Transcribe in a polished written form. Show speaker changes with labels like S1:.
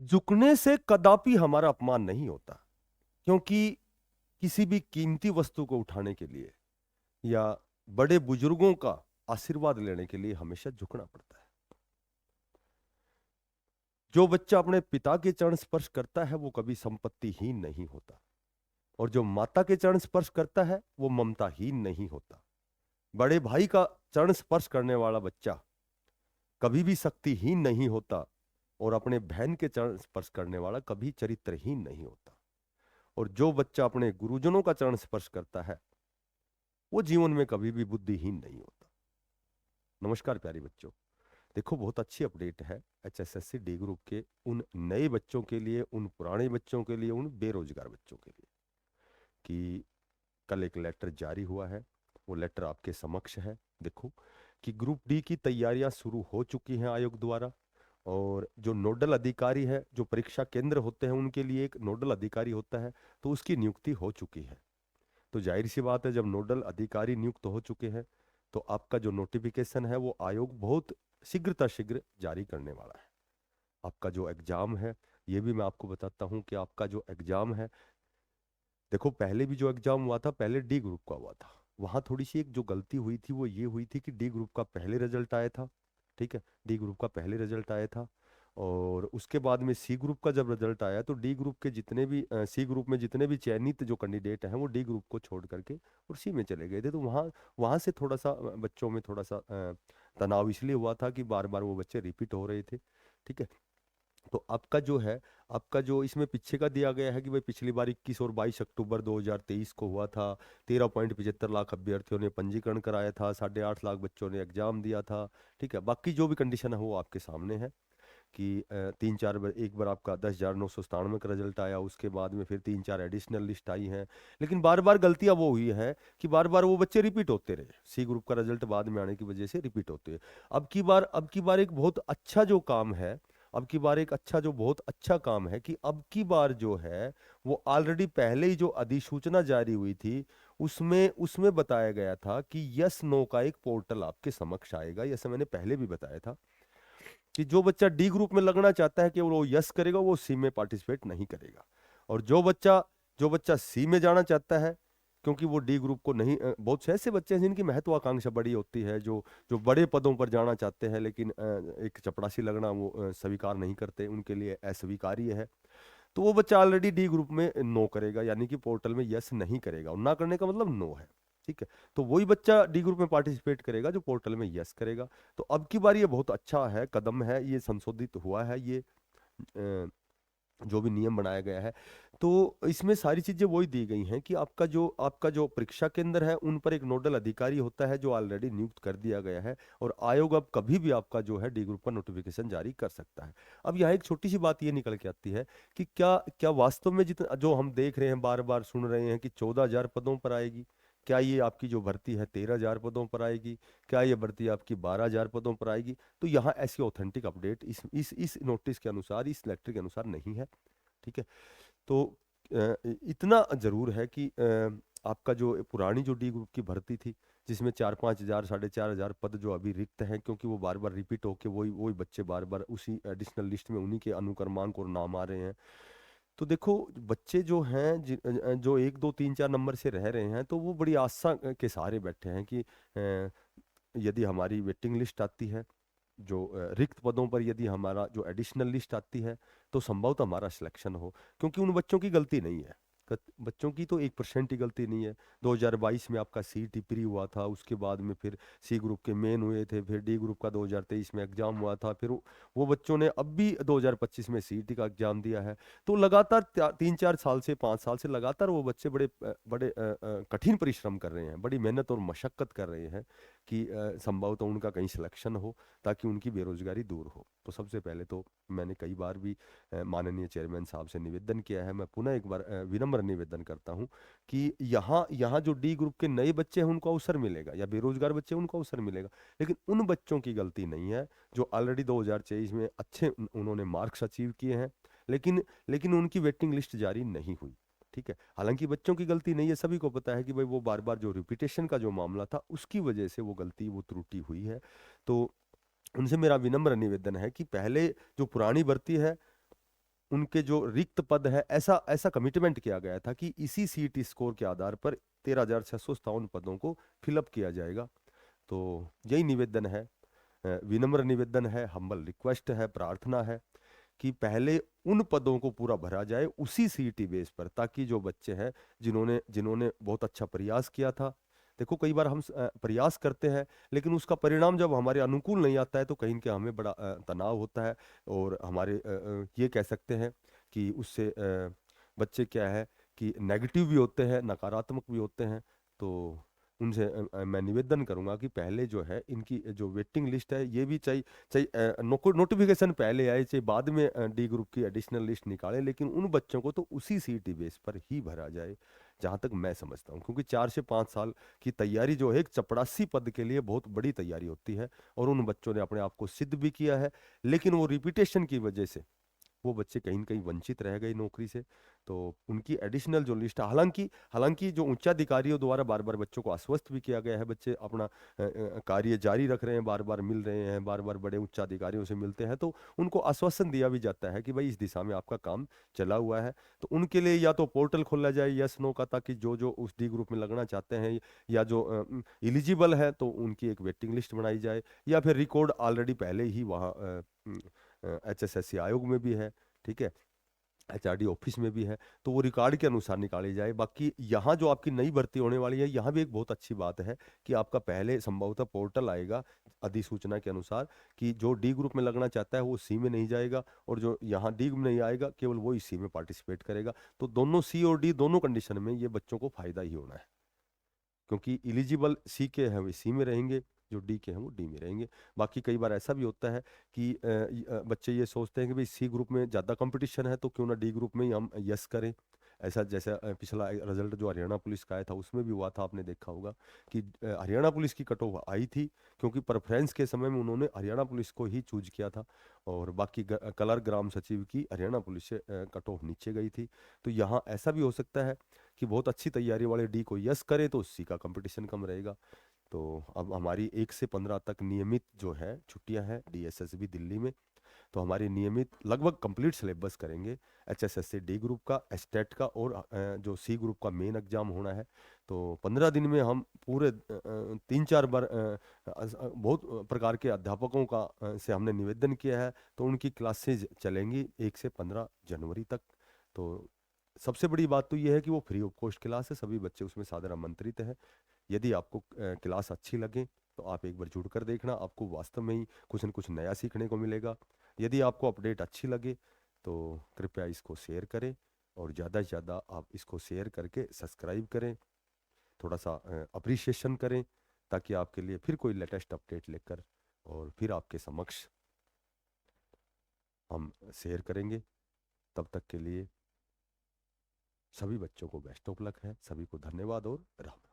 S1: झुकने से कदापि हमारा अपमान नहीं होता, क्योंकि किसी भी कीमती वस्तु को उठाने के लिए या बड़े बुजुर्गों का आशीर्वाद लेने के लिए हमेशा झुकना पड़ता है। जो बच्चा अपने पिता के चरण स्पर्श करता है वो कभी संपत्तिहीन नहीं होता, और जो माता के चरण स्पर्श करता है वो ममताहीन नहीं होता। बड़े भाई का चरण स्पर्श करने वाला बच्चा कभी भी शक्तिहीन नहीं होता, और अपने बहन के चरण स्पर्श करने वाला कभी चरित्रहीन नहीं होता। और जो बच्चा अपने गुरुजनों का चरण स्पर्श करता है वो जीवन में कभी भी बुद्धिहीन नहीं होता। नमस्कार प्यारे बच्चों, देखो बहुत अच्छी अपडेट है एचएसएससी डी ग्रुप के उन नए बच्चों के लिए, उन पुराने बच्चों के लिए, उन बेरोजगार बच्चों के लिए, कि कल एक लेटर जारी हुआ है। वो लेटर आपके समक्ष है। देखो कि ग्रुप डी की तैयारियां शुरू हो चुकी हैं आयोग द्वारा, और जो नोडल अधिकारी है, जो परीक्षा केंद्र होते हैं उनके लिए एक नोडल अधिकारी होता है, तो उसकी नियुक्ति हो चुकी है। तो जाहिर सी बात है, जब नोडल अधिकारी नियुक्त हो चुके हैं तो आपका जो नोटिफिकेशन है वो आयोग बहुत शीघ्रता शीघ्र जारी करने वाला है। आपका जो एग्जाम है, ये भी मैं आपको बताता हूँ कि आपका जो एग्जाम है, देखो पहले भी जो एग्जाम हुआ था पहले डी ग्रुप का हुआ था। वहां थोड़ी सी एक जो गलती हुई थी वो ये हुई थी कि डी ग्रुप का पहले रिजल्ट आया था। ठीक है, डी ग्रुप का पहले रिजल्ट आया था, और उसके बाद में सी ग्रुप का जब रिजल्ट आया तो डी ग्रुप के जितने भी सी ग्रुप में जितने भी चयनित जो कैंडिडेट हैं वो डी ग्रुप को छोड़ करके और सी में चले गए थे। तो वहाँ वहाँ से थोड़ा सा बच्चों में थोड़ा सा तनाव इसलिए हुआ था कि बार बार वो बच्चे रिपीट हो रहे थे। ठीक है, तो आपका जो है, आपका जो इसमें पीछे का दिया गया है कि भाई पिछली बार 21 और 22 अक्टूबर 2023 को हुआ था। 13.75 लाख अभ्यर्थियों ने पंजीकरण कराया था, 8.5 लाख बच्चों ने एग्जाम दिया था। ठीक है, बाकी जो भी कंडीशन है वो आपके सामने है कि तीन चार बार, एक बार आपका 10,997 का रिजल्ट आया, उसके बाद में फिर तीन चार एडिशनल लिस्ट आई हैं। लेकिन बार बार गलतियां वो हुई है कि बार बार वो बच्चे रिपीट होते रहे, सी ग्रुप का रिजल्ट बाद में आने की वजह से रिपीट होते हैं। अब की बार एक बहुत अच्छा जो काम है, अब की बार एक अच्छा जो बहुत अच्छा काम है कि अब की बार जो है वो ऑलरेडी पहले ही जो अधिसूचना जारी हुई थी उसमें उसमें बताया गया था कि यस नो का एक पोर्टल आपके समक्ष आएगा। जैसे मैंने पहले भी बताया था कि जो बच्चा डी ग्रुप में लगना चाहता है कि वो यस करेगा, वो सी में पार्टिसिपेट नहीं करेगा। और जो बच्चा सी में जाना चाहता है, क्योंकि वो डी ग्रुप को नहीं, बहुत से ऐसे बच्चे हैं जिनकी महत्वाकांक्षा बड़ी होती है, जो जो बड़े पदों पर जाना चाहते हैं, लेकिन एक चपड़ासी लगना वो स्वीकार नहीं करते, उनके लिए अस्वीकार्य है। तो वो बच्चा ऑलरेडी डी ग्रुप में नो करेगा, यानी कि पोर्टल में यस नहीं करेगा, और ना करने का मतलब नो है। ठीक है, तो वही बच्चा डी ग्रुप में पार्टिसिपेट करेगा जो पोर्टल में यस करेगा। तो अब की बार ये बहुत अच्छा है, कदम है, ये संशोधित हुआ है, ये जो भी नियम बनाया गया है। तो इसमें सारी चीजें वही दी गई हैं कि आपका जो परीक्षा केंद्र है उन पर एक नोडल अधिकारी होता है जो ऑलरेडी नियुक्त कर दिया गया है, और आयोग अब कभी भी आपका जो है डी ग्रुप का नोटिफिकेशन जारी कर सकता है। अब यहाँ एक छोटी सी बात ये निकल के आती है कि क्या क्या वास्तव में जितना जो हम देख रहे हैं, बार बार सुन रहे हैं कि 14,000 पदों पर आएगी, क्या ये आपकी जो भर्ती है 13,000 पदों पर आएगी, क्या ये भर्ती आपकी 12,000 पदों पर आएगी? तो यहाँ ऐसी ऑथेंटिक अपडेट इस नोटिस के अनुसार, इस लेटर के अनुसार नहीं है। ठीक है, तो इतना जरूर है कि आपका जो पुरानी जो डी ग्रुप की भर्ती थी, जिसमें 4-5 हजार, 4,500 पद जो अभी रिक्त हैं, क्योंकि वो बार बार रिपीट होके वही वही बच्चे बार बार उसी एडिशनल लिस्ट में उन्हीं के अनुक्रमांक और नाम आ रहे हैं। तो देखो बच्चे जो हैं जो 1, 2, 3, 4 नंबर से रह रहे हैं, तो वो बड़ी आशा के सहारे बैठे हैं कि यदि हमारी वेटिंग लिस्ट आती है, जो रिक्त पदों पर यदि हमारा जो एडिशनल लिस्ट आती है, तो संभवतः हमारा सिलेक्शन हो, क्योंकि उन बच्चों की गलती नहीं है। बच्चों की तो 1% ही गलती नहीं है। 2022 में आपका सी टिपरी हुआ था, उसके बाद में फिर सी ग्रुप के मेन हुए थे, फिर डी ग्रुप का 2023 में एग्जाम हुआ था, फिर वो बच्चों ने अब भी 2025 में सीईटी का एग्जाम दिया है। तो लगातार 3-4 साल से 5 साल से लगातार वो बच्चे बड़े कठिन परिश्रम कर रहे हैं, बड़ी मेहनत और मशक्कत कर रहे हैं कि संभवतः उनका कहीं सिलेक्शन हो, ताकि उनकी बेरोजगारी दूर हो। तो सबसे पहले तो मैंने कई बार भी माननीय चेयरमैन साहब से निवेदन किया है, मैं पुनः एक बार विनम्र निवेदन करता हूं कि यहाँ यहाँ जो डी ग्रुप के नए बच्चे हैं उनको अवसर मिलेगा, या बेरोजगार बच्चे हैं उनको अवसर मिलेगा, लेकिन उन बच्चों की गलती नहीं है जो ऑलरेडी 2023 में अच्छे उन्होंने मार्क्स अचीव किए हैं, लेकिन लेकिन उनकी वेटिंग लिस्ट जारी नहीं हुई। ठीक है, हालांकि बच्चों की गलती नहीं है, सभी को पता है कि भाई वो बार बार जो रिपीटेशन का जो मामला था उसकी वजह से वो गलती, वो त्रुटि हुई है। तो उनसे मेरा विनम्र निवेदन है कि पहले जो पुरानी भर्ती है उनके जो रिक्त पद है, ऐसा ऐसा कमिटमेंट किया गया था कि इसी सीईटी स्कोर के आधार पर 13,657 पदों को फिलअप किया जाएगा। तो यही निवेदन है, विनम्र निवेदन है, हम्बल रिक्वेस्ट है, प्रार्थना है कि पहले उन पदों को पूरा भरा जाए उसी सीईटी बेस पर, ताकि जो बच्चे हैं जिन्होंने जिन्होंने बहुत अच्छा प्रयास किया था। देखो कई बार हम प्रयास करते हैं लेकिन उसका परिणाम जब हमारे अनुकूल नहीं आता है तो कहीं के हमें बड़ा तनाव होता है, और हमारे ये कह सकते हैं कि उससे बच्चे क्या है कि नेगेटिव भी होते हैं, नकारात्मक भी होते हैं। तो उनसे मैं निवेदन करूंगा कि पहले जो है इनकी जो वेटिंग लिस्ट है ये भी चाहिए, चाहिए नोटिफिकेशन पहले आए, चाहे बाद में डी ग्रुप की एडिशनल लिस्ट निकाले, लेकिन उन बच्चों को तो उसी सीईटी बेस पर ही भरा जाए, जहां तक मैं समझता हूँ। क्योंकि 4 से 5 साल की तैयारी जो है एक चपरासी पद के लिए बहुत बड़ी तैयारी होती है, और उन बच्चों ने अपने आप को सिद्ध भी किया है, लेकिन वो रिपीटेशन की वजह से वो बच्चे कहीं न कहीं वंचित रह गए नौकरी से। तो उनकी एडिशनल जो लिस्ट है, हालांकि हालांकि जो उच्चाधिकारियों द्वारा बार बार बच्चों को आश्वस्त भी किया गया है, बच्चे अपना कार्य जारी रख रहे हैं, बार बार मिल रहे हैं, बार बार बड़े उच्चाधिकारियों से मिलते हैं, तो उनको आश्वासन दिया भी जाता है कि भाई इस दिशा में आपका काम चला हुआ है। तो उनके लिए या तो पोर्टल खोला जाए यस नो का, ताकि जो जो उस डी ग्रुप में लगना चाहते हैं या जो एलिजिबल है तो उनकी एक वेटिंग लिस्ट बनाई जाए, या फिर रिकॉर्ड ऑलरेडी पहले ही वहाँ HSSC आयोग में भी है, ठीक है, HRD ऑफिस में भी है, तो वो रिकॉर्ड के अनुसार निकाली जाए। बाकी यहाँ जो आपकी नई भर्ती होने वाली है, यहाँ भी एक बहुत अच्छी बात है कि आपका पहले संभवतः पोर्टल आएगा अधिसूचना के अनुसार कि जो डी ग्रुप में लगना चाहता है वो सी में नहीं जाएगा, और जो यहाँ डी में नहीं आएगा केवल वो सी में पार्टिसिपेट करेगा। तो दोनों सी और डी दोनों कंडीशन में ये बच्चों को फायदा ही होना है, क्योंकि एलिजिबल सी के हैं वे सी में रहेंगे, जो डी के हैं वो डी में रहेंगे। बाकी कई बार ऐसा भी होता है कि बच्चे ये सोचते हैं कि भाई सी ग्रुप में ज़्यादा कंपटीशन है तो क्यों ना डी ग्रुप में ही हम यस करें। ऐसा जैसा पिछला रिजल्ट जो हरियाणा पुलिस का आया था उसमें भी हुआ था, आपने देखा होगा कि हरियाणा पुलिस की कट ऑफ आई थी, क्योंकि प्रेफरेंस के समय में उन्होंने हरियाणा पुलिस को ही चूज किया था, और बाकी कलर ग्राम सचिव की हरियाणा पुलिस से कट ऑफ नीचे गई थी। तो यहाँ ऐसा भी हो सकता है कि बहुत अच्छी तैयारी वाले डी को यस करे तो सी का कंपटीशन कम रहेगा। तो अब हमारी 1 से 15 तक नियमित जो है छुट्टियां हैं DSSB दिल्ली में, तो हमारी नियमित लगभग कंप्लीट सिलेबस करेंगे HSSC डी ग्रुप का, स्टेट का, और जो सी ग्रुप का मेन एग्जाम होना है। तो 15 दिन में हम पूरे 3-4 बार बहुत प्रकार के अध्यापकों का से हमने निवेदन किया है, तो उनकी क्लासेज चलेंगी 1 से 15 जनवरी तक। तो सबसे बड़ी बात तो ये है कि वो फ्री ऑफ कॉस्ट क्लास है, सभी बच्चे उसमें सादर आमंत्रित हैं। यदि आपको क्लास अच्छी लगे तो आप एक बार जुड़ कर देखना, आपको वास्तव में ही कुछ न कुछ नया सीखने को मिलेगा। यदि आपको अपडेट अच्छी लगे तो कृपया इसको शेयर करें, और ज़्यादा से ज़्यादा आप इसको शेयर करके सब्सक्राइब करें, थोड़ा सा अप्रिशिएशन करें, ताकि आपके लिए फिर कोई लेटेस्ट अपडेट लेकर और फिर आपके समक्ष हम शेयर करेंगे। तब तक के लिए सभी बच्चों को बेस्ट ऑफ लक है, सभी को धन्यवाद और राम राम।